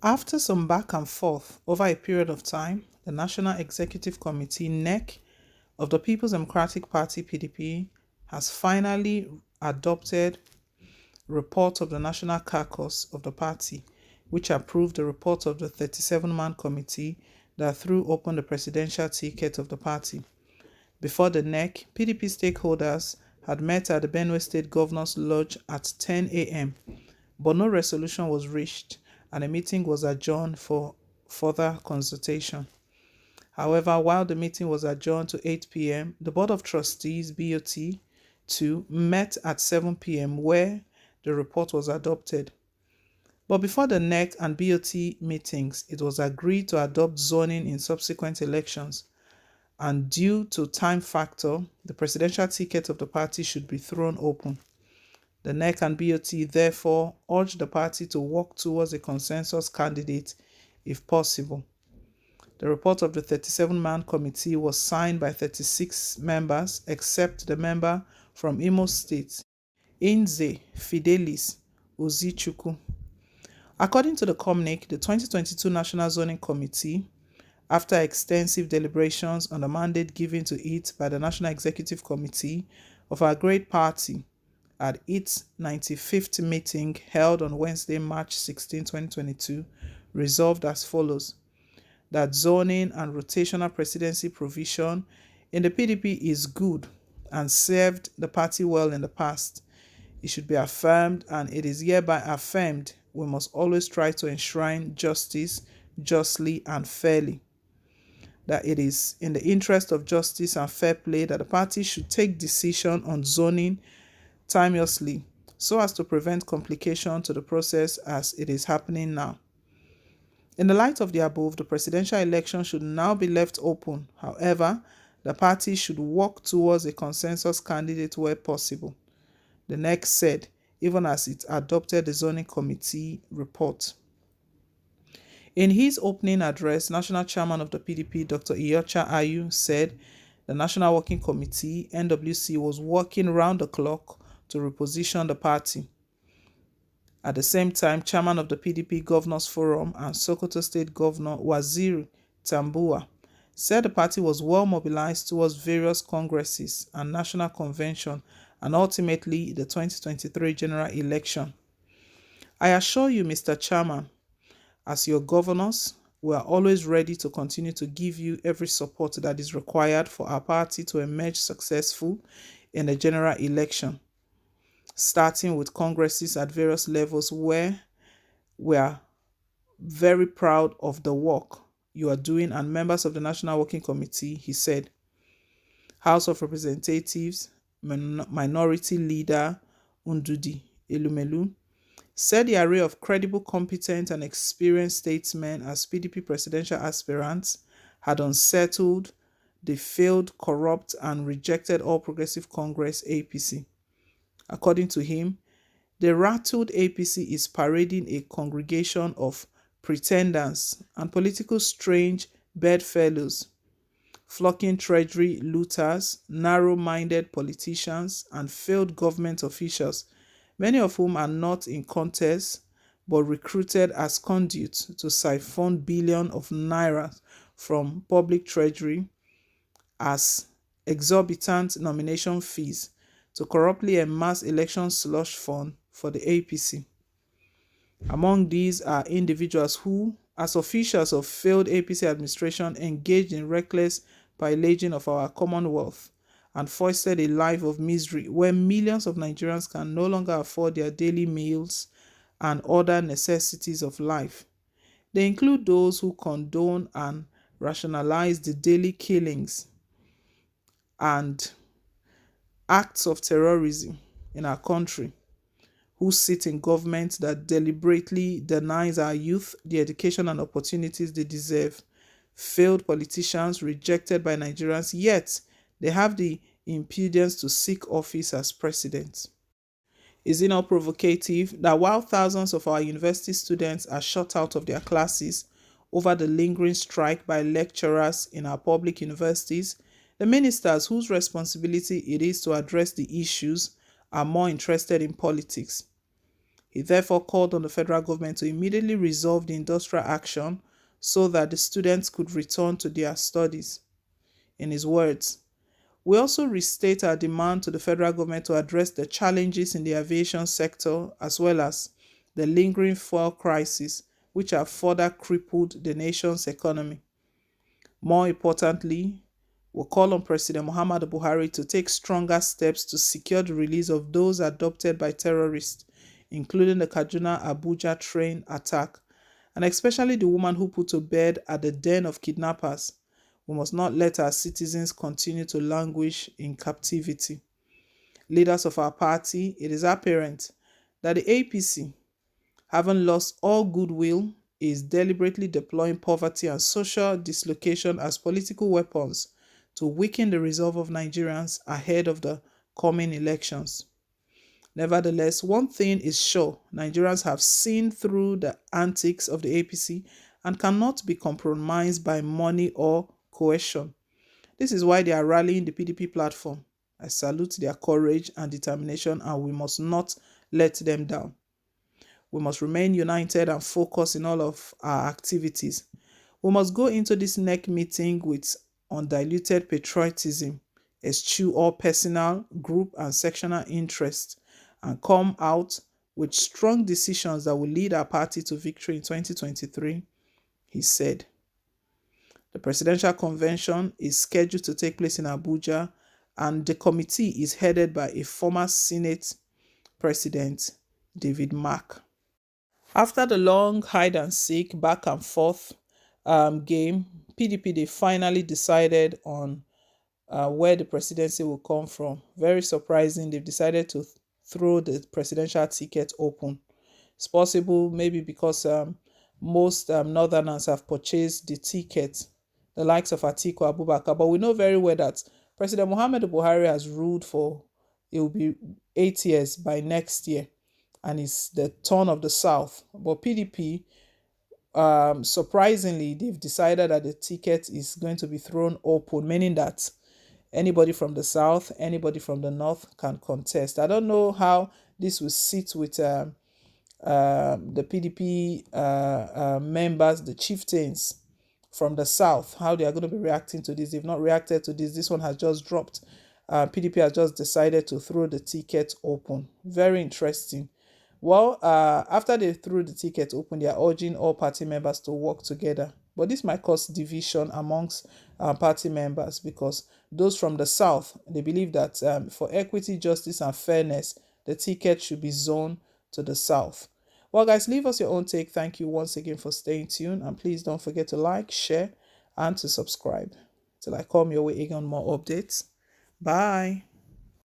After some back and forth over a period of time, the National Executive Committee (NEC) of the People's Democratic Party (PDP) has finally adopted report of the National Caucus of the party, which approved the report of the 37-man committee that threw open the presidential ticket of the party. Before the NEC, PDP stakeholders had met at the Benue State Governor's Lodge at 10 a.m., but no resolution was reached and a meeting was adjourned for further consultation. However, while the meeting was adjourned to 8 p.m., the Board of Trustees (BOT) 2 met at 7 p.m. where the report was adopted. But before the NEC and BOT meetings, it was agreed to adopt zoning in subsequent elections, and due to time factor, the presidential ticket of the party should be thrown open. The NEC and BOT therefore urged the party to work towards a consensus candidate if possible. The report of the 37-man committee was signed by 36 members except the member from Imo State, Inze Fidelis Ozichukwu. According to the COMNEC, the 2022 National Zoning Committee, after extensive deliberations on the mandate given to it by the National Executive Committee of our great party at its 95th meeting held on Wednesday, March 16, 2022, resolved as follows: that zoning and rotational presidency provision in the PDP is good and served the party well in the past. It should be affirmed, and it is hereby affirmed we must always try to enshrine justice justly and fairly. That it is in the interest of justice and fair play that the party should take decision on zoning timeously so as to prevent complication to the process as it is happening now. In the light of the above, the presidential election should now be left open. However, the party should work towards a consensus candidate where possible, the NEC said, even as it adopted the zoning committee report. In his opening address, National Chairman of the PDP, Dr. Iyorchia Ayu, said the National Working Committee (NWC) was working round the clock to reposition the party. At the same time, Chairman of the PDP Governors Forum and Sokoto State Governor Waziri Tambuwa said the party was well mobilized towards various congresses and national convention and ultimately the 2023 general election. I assure you, Mr. Chairman, as your governors, we are always ready to continue to give you every support that is required for our party to emerge successful in the general election, starting with congresses at various levels where we are very proud of the work you are doing, and members of the National Working Committee, he said. House of Representatives Minority Leader Undudi Elumelu said the array of credible, competent, and experienced statesmen as PDP presidential aspirants had unsettled the failed, corrupt, and rejected All Progressive Congress (APC). According to him, the rattled APC is parading a congregation of pretenders and political strange bedfellows, flocking treasury looters, narrow-minded politicians, and failed government officials, many of whom are not in contest but recruited as conduits to siphon billions of naira from public treasury as exorbitant nomination fees to corruptly amass election slush fund for the APC. Among these are individuals who, as officials of failed APC administration, engaged in reckless pillaging of our commonwealth and foisted a life of misery where millions of Nigerians can no longer afford their daily meals and other necessities of life. They include those who condone and rationalize the daily killings and acts of terrorism in our country, who sit in government that deliberately denies our youth the education and opportunities they deserve, failed politicians rejected by Nigerians, yet they have the impudence to seek office as president. Is it not provocative that while thousands of our university students are shut out of their classes over the lingering strike by lecturers in our public universities, the ministers whose responsibility it is to address the issues are more interested in politics? He therefore called on the federal government to immediately resolve the industrial action so that the students could return to their studies. In his words, we also restate our demand to the federal government to address the challenges in the aviation sector as well as the lingering fuel crisis, which have further crippled the nation's economy. More importantly, we call on President Muhammadu Buhari to take stronger steps to secure the release of those abducted by terrorists, including the Kaduna Abuja train attack, and especially the woman who put to bed at the den of kidnappers. We must not let our citizens continue to languish in captivity. Leaders of our party, it is apparent that the APC, having lost all goodwill, is deliberately deploying poverty and social dislocation as political weapons to weaken the resolve of Nigerians ahead of the coming elections. Nevertheless, one thing is sure: Nigerians have seen through the antics of the APC and cannot be compromised by money or coercion. This is why they are rallying the PDP platform. I salute their courage and determination, and we must not let them down. We must remain united and focused in all of our activities. We must go into this next meeting with undiluted patriotism, eschew all personal, group, and sectional interests, and come out with strong decisions that will lead our party to victory in 2023, he said. The presidential convention is scheduled to take place in Abuja, and the committee is headed by a former Senate President, David Mark. After the long hide and seek, back and forth game, PDP they finally decided on where the presidency will come from. Very surprising, they've decided to throw the presidential ticket open. It's possible maybe because most northerners have purchased the ticket, the likes of Atiku Abubakar. But we know very well that President Muhammadu Buhari has ruled for, it will be 8 years by next year, and it's the turn of the South. But PDP, surprisingly, they've decided that the ticket is going to be thrown open, meaning that anybody from the South, anybody from the North can contest. I don't know how this will sit with the PDP members, the chieftains from the South, how they are going to be reacting to this. They've not reacted to this. This one has just dropped. PDP has just decided to throw the ticket open. Very interesting. Well, after they threw the ticket open, they are urging all party members to work together. But this might cause division amongst party members, because those from the South, they believe that for equity, justice, and fairness, the ticket should be zoned to the South. Well, guys, leave us your own take. Thank you once again for staying tuned. And please don't forget to like, share, and to subscribe. Till I come your way again on more updates. Bye.